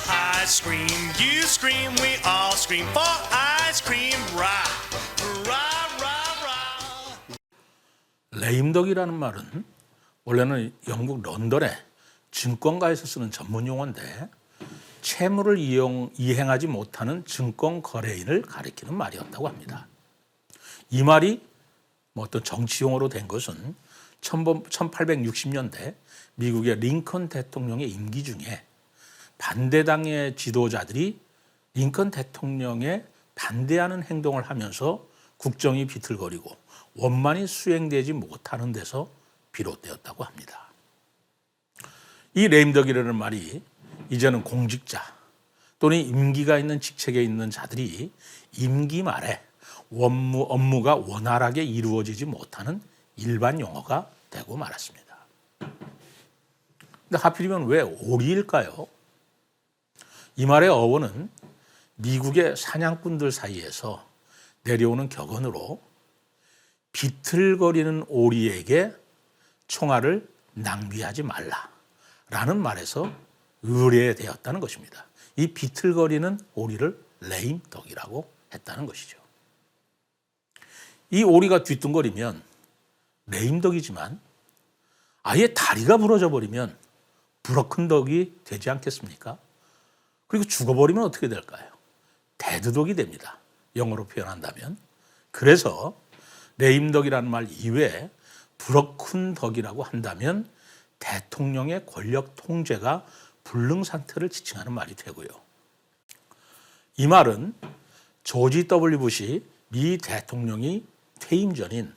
I scream, you scream, we all scream for ice cream. Rah, rah, rah, rah. 레임덕이라는 말은 원래는 영국 런던의 증권가에서 쓰는 전문 용어인데 채무를 이행하지 못하는 증권 거래인을 가리키는 말이었다고 합니다. 이 말이 어떤 정치 용어로 된 것은 1860년대 미국의 링컨 대통령의 임기 중에 반대당의 지도자들이 링컨 대통령에 반대하는 행동을 하면서 국정이 비틀거리고 원만히 수행되지 못하는 데서 비롯되었다고 합니다. 이 레임덕이라는 말이 이제는 공직자 또는 임기가 있는 직책에 있는 자들이 임기 말에 업무가 원활하게 이루어지지 못하는 일반 용어가 되고 말았습니다. 근데 하필이면 왜 오리일까요? 이 말의 어원은 미국의 사냥꾼들 사이에서 내려오는 격언으로 비틀거리는 오리에게 총알을 낭비하지 말라라는 말에서 의뢰되었다는 것입니다. 이 비틀거리는 오리를 레임덕이라고 했다는 것이죠. 이 오리가 뒤뚱거리면 레임덕이지만 아예 다리가 부러져 버리면 브로큰 덕이 되지 않겠습니까? 그리고 죽어버리면 어떻게 될까요? 데드덕이 됩니다. 영어로 표현한다면. 그래서 레임덕이라는 말 이외에 브로큰 덕이라고 한다면 대통령의 권력 통제가 불능 상태를 지칭하는 말이 되고요. 이 말은 조지 W. 부시 미 대통령이 퇴임 전인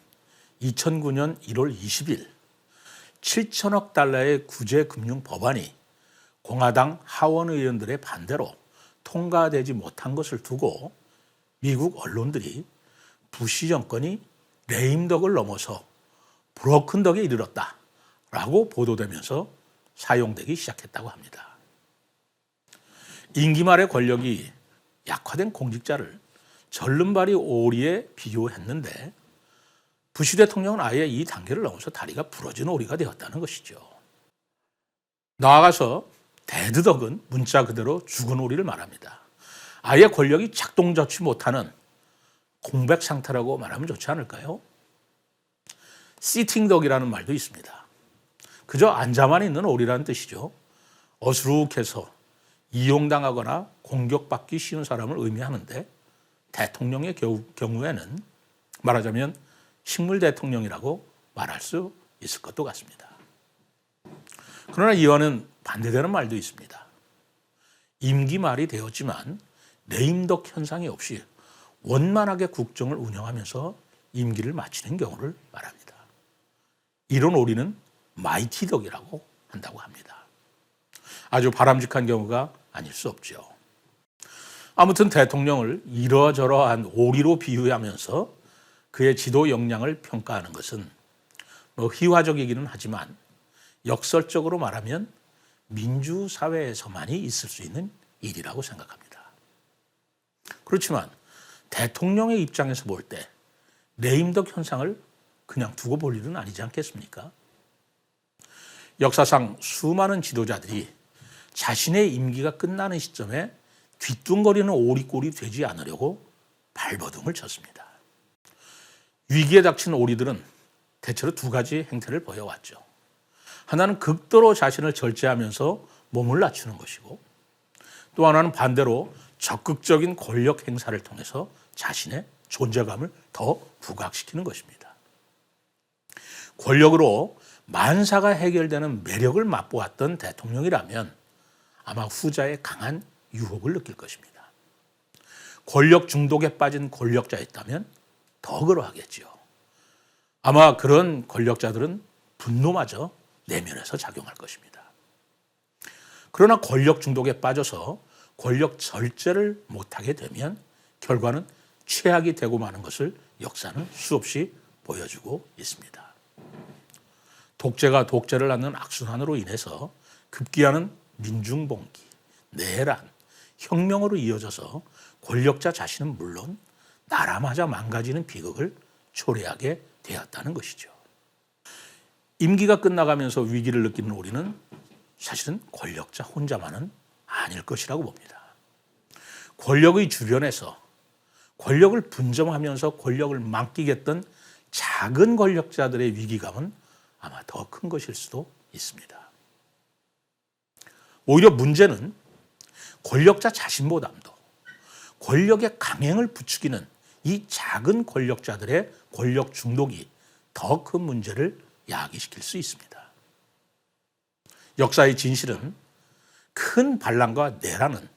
2009년 1월 20일 7천억 달러의 구제금융 법안이 공화당 하원 의원들의 반대로 통과되지 못한 것을 두고 미국 언론들이 부시 정권이 레임덕을 넘어서 브로큰 덕에 이르렀다라고 보도되면서 사용되기 시작했다고 합니다. 임기 말의 권력이 약화된 공직자를 절름발이 오리에 비유했는데 부시 대통령은 아예 이 단계를 넘어서 다리가 부러진 오리가 되었다는 것이죠. 나아가서 데드덕은 문자 그대로 죽은 오리를 말합니다. 아예 권력이 작동하지 못하는 공백 상태라고 말하면 좋지 않을까요? 시팅덕이라는 말도 있습니다. 그저 앉아만 있는 오리라는 뜻이죠. 어수룩해서 이용당하거나 공격받기 쉬운 사람을 의미하는데 대통령의 경우에는 말하자면 식물 대통령이라고 말할 수 있을 것도 같습니다. 그러나 이와는 반대되는 말도 있습니다. 임기 말이 되었지만 레임덕 현상이 없이 원만하게 국정을 운영하면서 임기를 마치는 경우를 말합니다. 이런 오리는 마이티덕이라고 한다고 합니다. 아주 바람직한 경우가 아닐 수 없죠. 아무튼 대통령을 이러저러한 오리로 비유하면서 그의 지도 역량을 평가하는 것은 희화적이기는 하지만 역설적으로 말하면 민주사회에서만이 있을 수 있는 일이라고 생각합니다. 그렇지만 대통령의 입장에서 볼 때 레임덕 현상을 그냥 두고 볼 일은 아니지 않겠습니까? 역사상 수많은 지도자들이 자신의 임기가 끝나는 시점에 뒤뚱거리는 오리꼴이 되지 않으려고 발버둥을 쳤습니다. 위기에 닥친 오리들은 대체로 두 가지 행태를 보여왔죠. 하나는 극도로 자신을 절제하면서 몸을 낮추는 것이고 또 하나는 반대로 적극적인 권력 행사를 통해서 자신의 존재감을 더 부각시키는 것입니다. 권력으로 만사가 해결되는 매력을 맛보았던 대통령이라면 아마 후자의 강한 유혹을 느낄 것입니다. 권력 중독에 빠진 권력자였다면 더 그러하겠지요. 아마 그런 권력자들은 분노마저 내면에서 작용할 것입니다. 그러나 권력 중독에 빠져서 권력 절제를 못하게 되면 결과는 최악이 되고 마는 것을 역사는 수없이 보여주고 있습니다. 독재가 독재를 낳는 악순환으로 인해서 급기야는 민중봉기, 내란, 혁명으로 이어져서 권력자 자신은 물론 나라마저 망가지는 비극을 초래하게 되었다는 것이죠. 임기가 끝나가면서 위기를 느끼는 우리는 사실은 권력자 혼자만은 아닐 것이라고 봅니다. 권력의 주변에서 권력을 분점하면서 권력을 만끽했던 작은 권력자들의 위기감은 아마 더 큰 것일 수도 있습니다. 오히려 문제는 권력자 자신보다도 권력의 강행을 부추기는 이 작은 권력자들의 권력 중독이 더 큰 문제를 야기시킬 수 있습니다. 역사의 진실은 큰 반란과 내란은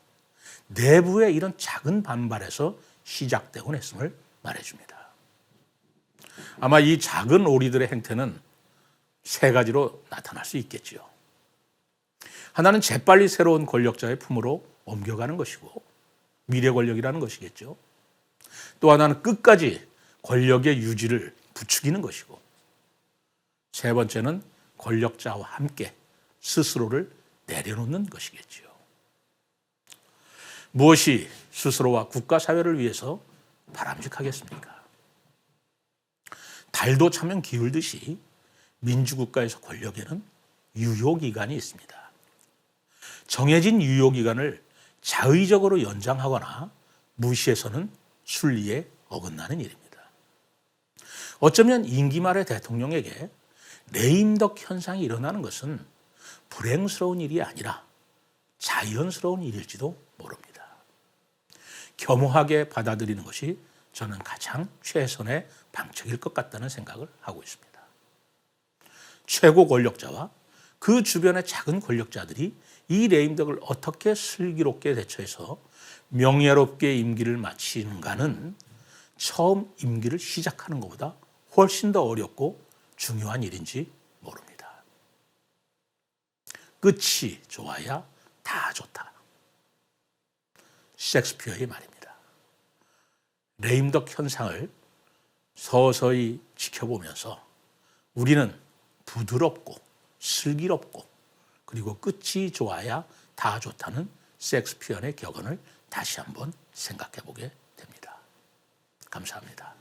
내부의 이런 작은 반발에서 시작되곤 했음을 말해줍니다. 아마 이 작은 오리들의 행태는 세 가지로 나타날 수 있겠지요. 하나는 재빨리 새로운 권력자의 품으로 옮겨가는 것이고 미래 권력이라는 것이겠죠. 또 하나는 끝까지 권력의 유지를 부추기는 것이고 세 번째는 권력자와 함께 스스로를 내려놓는 것이겠지요. 무엇이 스스로와 국가 사회를 위해서 바람직하겠습니까? 달도 차면 기울듯이 민주국가에서 권력에는 유효기간이 있습니다. 정해진 유효기간을 자의적으로 연장하거나 무시해서는 순리에 어긋나는 일입니다. 어쩌면 임기 말의 대통령에게 레임덕 현상이 일어나는 것은 불행스러운 일이 아니라 자연스러운 일일지도 모릅니다. 겸허하게 받아들이는 것이 저는 가장 최선의 방책일 것 같다는 생각을 하고 있습니다. 최고 권력자와 그 주변의 작은 권력자들이 이 레임덕을 어떻게 슬기롭게 대처해서 명예롭게 임기를 마치는가는 처음 임기를 시작하는 것보다 훨씬 더 어렵고 중요한 일인지 모릅니다. 끝이 좋아야 다 좋다. 셰익스피어의 말입니다. 레임덕 현상을 서서히 지켜보면서 우리는 부드럽고 슬기롭고 그리고 끝이 좋아야 다 좋다는 셰익스피어의 격언을 다시 한번 생각해 보게 됩니다. 감사합니다.